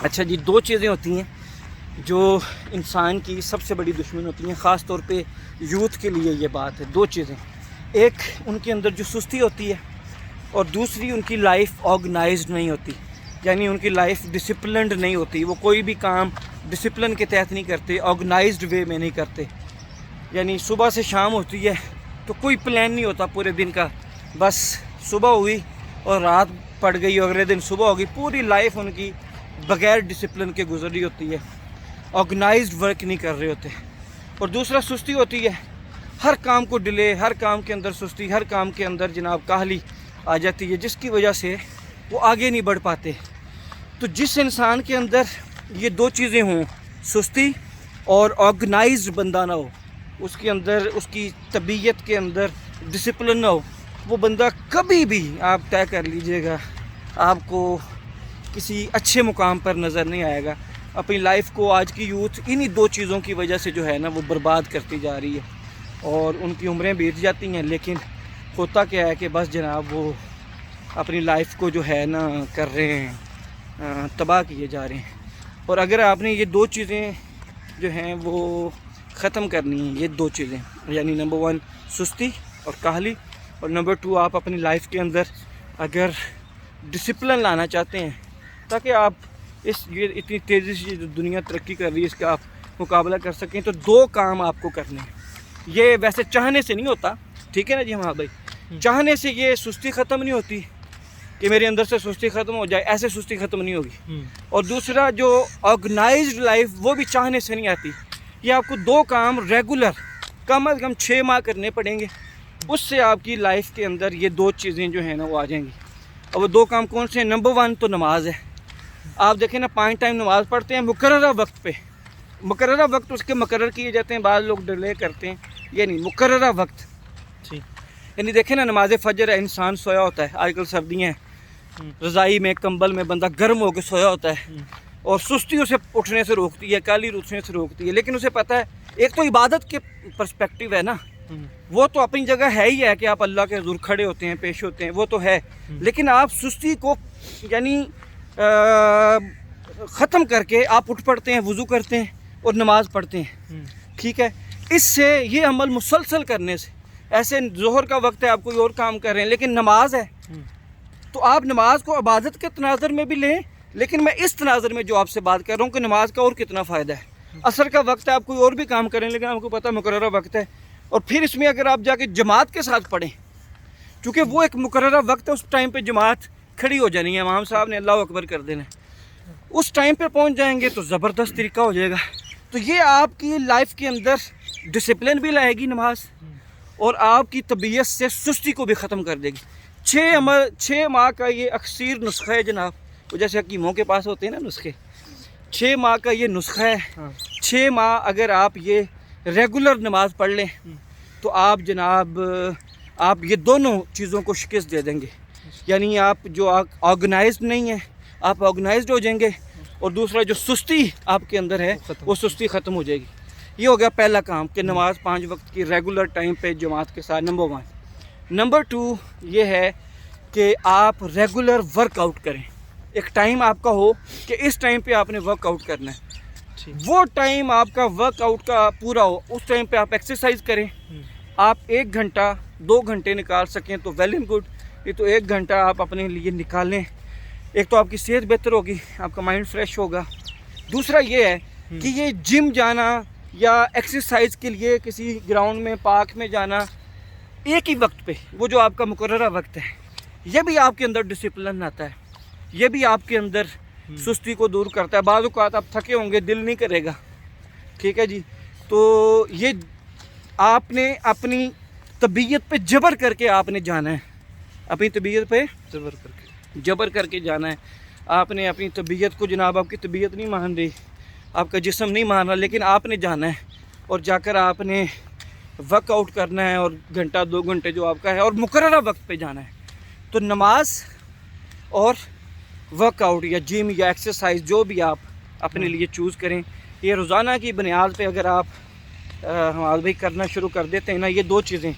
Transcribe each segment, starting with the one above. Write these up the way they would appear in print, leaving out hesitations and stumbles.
اچھا جی، دو چیزیں ہوتی ہیں جو انسان کی سب سے بڑی دشمن ہوتی ہیں، خاص طور پہ یوتھ کے لیے یہ بات ہے. دو چیزیں، ایک ان کے اندر جو سستی ہوتی ہے، اور دوسری ان کی لائف آرگنائزڈ نہیں ہوتی، یعنی ان کی لائف ڈسپلنڈ نہیں ہوتی. وہ کوئی بھی کام ڈسپلن کے تحت نہیں کرتے، آرگنائزڈ وے میں نہیں کرتے. یعنی صبح سے شام ہوتی ہے تو کوئی پلان نہیں ہوتا پورے دن کا، بس صبح ہوئی اور رات پڑ گئی، اگلے دن صبح ہوگی. پوری لائف ان کی بغیر ڈسپلن کے گزر رہی ہوتی ہے، آرگنائزڈ ورک نہیں کر رہے ہوتے. اور دوسرا سستی ہوتی ہے، ہر کام کو ڈیلے، ہر کام کے اندر سستی، ہر کام کے اندر جناب کاہلی آ جاتی ہے، جس کی وجہ سے وہ آگے نہیں بڑھ پاتے. تو جس انسان کے اندر یہ دو چیزیں ہوں، سستی اور آرگنائزڈ بندہ نہ ہو، اس کے اندر، اس کی طبیعت کے اندر ڈسپلن نہ ہو، وہ بندہ کبھی بھی، آپ طے کر لیجئے گا، آپ کو کسی اچھے مقام پر نظر نہیں آئے گا. اپنی لائف کو آج کی یوتھ انہی دو چیزوں کی وجہ سے جو ہے نا وہ برباد کرتی جا رہی ہے، اور ان کی عمریں بیت جاتی ہیں، لیکن ہوتا کیا ہے کہ بس جناب وہ اپنی لائف کو جو ہے نا کر رہے ہیں، تباہ کیے جا رہے ہیں. اور اگر آپ نے یہ دو چیزیں جو ہیں وہ ختم کرنی ہیں، یہ دو چیزیں، یعنی نمبر 1 سستی اور کاہلی، اور نمبر 2 آپ اپنی لائف کے اندر اگر ڈسپلن لانا چاہتے ہیں تاکہ آپ یہ اتنی تیزی سے جو دنیا ترقی کر رہی ہے اس کا آپ مقابلہ کر سکیں، تو دو کام آپ کو کرنے ہیں. یہ ویسے چاہنے سے نہیں ہوتا، ٹھیک ہے نا جی ہاں بھائی، چاہنے سے یہ سستی ختم نہیں ہوتی کہ میرے اندر سے سستی ختم ہو جائے، ایسے سستی ختم نہیں ہوگی. اور دوسرا جو آرگنائزڈ لائف، وہ بھی چاہنے سے نہیں آتی. یہ آپ کو دو کام ریگولر کم از کم 6 ماہ کرنے پڑیں گے، اس سے آپ کی لائف کے اندر یہ دو چیزیں جو ہیں نا وہ آ جائیں گی. اور وہ دو کام کون سے ہیں؟ نمبر 1 تو نماز ہے. آپ دیکھیں نا 5 ٹائم نماز پڑھتے ہیں مقررہ وقت پہ، مقررہ وقت اس کے مقرر کیے جاتے ہیں، بعض لوگ ڈیلے کرتے ہیں، یہ نہیں، مقررہ وقت. یعنی دیکھیں نا نماز فجر ہے، انسان سویا ہوتا ہے، آج کل سردیاں ہیں، رضائی میں کمبل میں بندہ گرم ہو کے سویا ہوتا ہے، اور سستی اسے اٹھنے سے روکتی ہے، کالی اٹھنے سے روکتی ہے. لیکن اسے پتہ ہے ایک تو عبادت کے پرسپیکٹیو ہے نا، وہ تو اپنی جگہ ہے ہی ہے کہ آپ اللہ کے حضور کھڑے ہوتے ہیں، پیش ہوتے ہیں، وہ تو ہے. لیکن آپ سستی کو یعنی ختم کر کے آپ اٹھ پڑتے ہیں، وضو کرتے ہیں اور نماز پڑھتے ہیں، ٹھیک ہے. اس سے یہ عمل مسلسل کرنے سے، ایسے ظہر کا وقت ہے آپ کوئی اور کام کر رہے ہیں لیکن نماز ہے، تو آپ نماز کو عبادت کے تناظر میں بھی لیں، لیکن میں اس تناظر میں جو آپ سے بات کر رہا ہوں کہ نماز کا اور کتنا فائدہ ہے. عصر کا وقت ہے، آپ کوئی اور بھی کام کریں لیکن آپ کو پتہ مقررہ وقت ہے. اور پھر اس میں اگر آپ جا کے جماعت کے ساتھ پڑھیں، چونکہ وہ ایک مقررہ وقت ہے، اس ٹائم پہ جماعت کھڑی ہو جانی ہے، امام صاحب نے اللہ اکبر کر دینا ہے، اس ٹائم پہ پہنچ جائیں گے تو زبردست طریقہ ہو جائے گا. تو یہ آپ کی لائف کے اندر ڈسپلن بھی لائے گی نماز، اور آپ کی طبیعت سے سستی کو بھی ختم کر دے گی. 6 ماہ کا یہ اکثیر نسخہ ہے جناب، وہ جیسے حکیموں کے پاس ہوتے ہیں نا نسخے، 6 ماہ کا یہ نسخہ ہے. 6 ماہ اگر آپ یہ ریگولر نماز پڑھ لیں تو آپ جناب آپ یہ دونوں چیزوں کو شکست دے دیں گے. یعنی آپ جو آرگنائزڈ نہیں ہیں، آپ آرگنائزڈ ہو جائیں گے، اور دوسرا جو سستی آپ کے اندر ہے وہ سستی ختم ہو جائے گی. یہ ہو گیا پہلا کام کہ نماز 5 وقت کی ریگولر ٹائم پہ جماعت کے ساتھ، نمبر 1. نمبر 2 یہ ہے کہ آپ ریگولر ورک آؤٹ کریں. ایک ٹائم آپ کا ہو کہ اس ٹائم پہ آپ نے ورک آؤٹ کرنا ہے، وہ ٹائم آپ کا ورک آؤٹ کا پورا ہو، اس ٹائم پہ آپ ایکسرسائز کریں. آپ 1 گھنٹہ 2 گھنٹے نکال سکیں تو ویل اینڈ گڈ. یہ تو 1 گھنٹہ آپ اپنے لیے نکالیں، ایک تو آپ کی صحت بہتر ہوگی، آپ کا مائنڈ فریش ہوگا. دوسرا یہ ہے کہ یہ جم جانا یا ایکسرسائز کے لیے کسی گراؤنڈ میں، پارک میں جانا ایک ہی وقت پہ، وہ جو آپ کا مقررہ وقت ہے، یہ بھی آپ کے اندر ڈسپلن آتا ہے، یہ بھی آپ کے اندر سستی کو دور کرتا ہے. بعض اوقات آپ تھکے ہوں گے، دل نہیں کرے گا، ٹھیک ہے جی. تو یہ آپ نے اپنی طبیعت پہ جبر کر کے آپ نے جانا ہے، اپنی طبیعت پہ جبر کر کے جانا ہے. آپ نے اپنی طبیعت کو، جناب آپ کی طبیعت نہیں مان رہی، آپ کا جسم نہیں مان رہا، لیکن آپ نے جانا ہے اور جا کر آپ نے ورک آؤٹ کرنا ہے، اور گھنٹہ 2 گھنٹے جو آپ کا ہے، اور مقررہ وقت پہ جانا ہے. تو نماز اور ورک آؤٹ یا جم یا ایکسرسائز جو بھی آپ اپنے لیے چوز کریں، یہ روزانہ کی بنیاد پہ اگر آپ ہمارے بھائی کرنا شروع کر دیتے ہیں نا یہ دو چیزیں،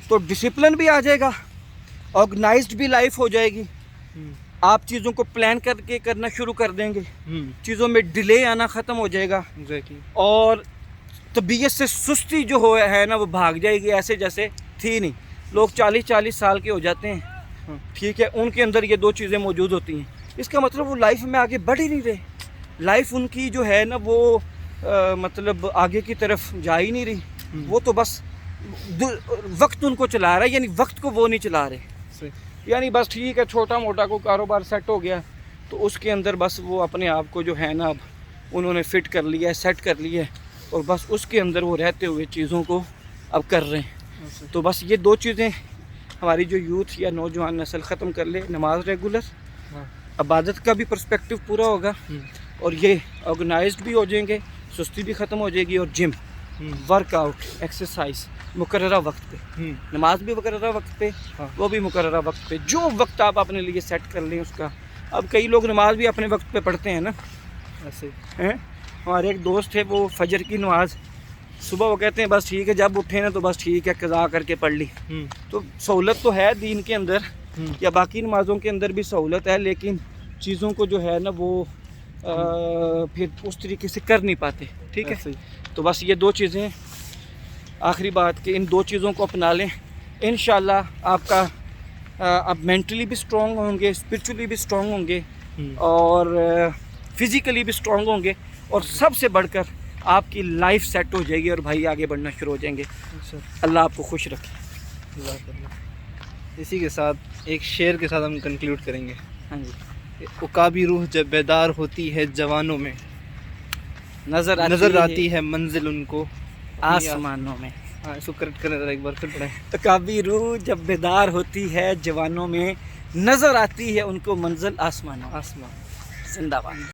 تو ڈسپلن بھی آ جائے گا، آرگنائزڈ بھی لائف ہو جائے گی، آپ چیزوں کو پلان کر کے کرنا شروع کر دیں گے، چیزوں میں ڈیلے آنا ختم ہو جائے گا، اور طبیعت سے سستی جو ہے نا وہ بھاگ جائے گی، ایسے جیسے تھی نہیں. لوگ 40 سال کے ہو جاتے ہیں، ٹھیک ہے، ان کے اندر یہ دو چیزیں موجود ہوتی ہیں. اس کا مطلب وہ لائف میں آگے بڑھ ہی نہیں رہے. لائف ان کی جو ہے نا وہ مطلب آگے کی طرف جا ہی نہیں رہی. وہ تو بس وقت ان کو چلا رہا ہے، یعنی وقت کو وہ نہیں چلا رہے. یعنی بس ٹھیک ہے، چھوٹا موٹا کوئی کاروبار سیٹ ہو گیا تو اس کے اندر بس وہ اپنے آپ کو جو ہے نا اب انہوں نے فٹ کر لیا ہے، سیٹ کر لیا ہے، اور بس اس کے اندر وہ رہتے ہوئے چیزوں کو اب کر رہے ہیں. تو بس یہ دو چیزیں ہماری جو یوتھ یا نوجوان نسل ختم کر لے. نماز ریگولر، عبادت کا بھی پرسپیکٹو پورا ہوگا، اور یہ آرگنائزڈ بھی ہو جائیں گے، سستی بھی ختم ہو جائے گی، اور جم، ورک آؤٹ، ایکسرسائز مقررہ وقت پہ، نماز بھی مقررہ وقت پہ، وہ بھی مقررہ وقت پہ. جو وقت آپ اپنے لیے سیٹ کر لیں اس کا. اب کئی لوگ نماز بھی اپنے وقت پہ پڑھتے ہیں نا. ایسے ہمارے ایک دوست ہے، وہ فجر کی نماز صبح وہ کہتے ہیں بس ٹھیک ہے جب اٹھے نا تو بس ٹھیک ہے قضا کر کے پڑھ لی. تو سہولت تو ہے دین کے اندر یا باقی نمازوں کے اندر بھی سہولت ہے، لیکن چیزوں کو جو ہے نا وہ پھر اس طریقے سے کر نہیں پاتے. ٹھیک ہے، تو بس یہ دو چیزیں آخری بات کہ ان دو چیزوں کو اپنا لیں. انشاءاللہ آپ کا آپ مینٹلی بھی اسٹرانگ ہوں گے، اسپرچولی بھی اسٹرانگ ہوں گے، اور فزیکلی بھی اسٹرانگ ہوں گے، اور سب سے بڑھ کر آپ کی لائف سیٹ ہو جائے گی اور بھائی آگے بڑھنا شروع ہو جائیں گے. اللہ آپ کو خوش رکھے. اسی کے ساتھ ایک شعر کے ساتھ ہم کنکلیوڈ کریں گے. ہاں جی. عقابی روح جب بیدار ہوتی ہے جوانوں میں، نظر آتی ہے منزل ان کو آسمانوں میں. ہاں اس کو کریکٹ کریں ذرا ایک بار پھر پڑھیں. عقابی روح جب بیدار ہوتی ہے جوانوں میں، نظر آتی ہے ان کو منزل آسمانوں. آسمان. زندہ باد.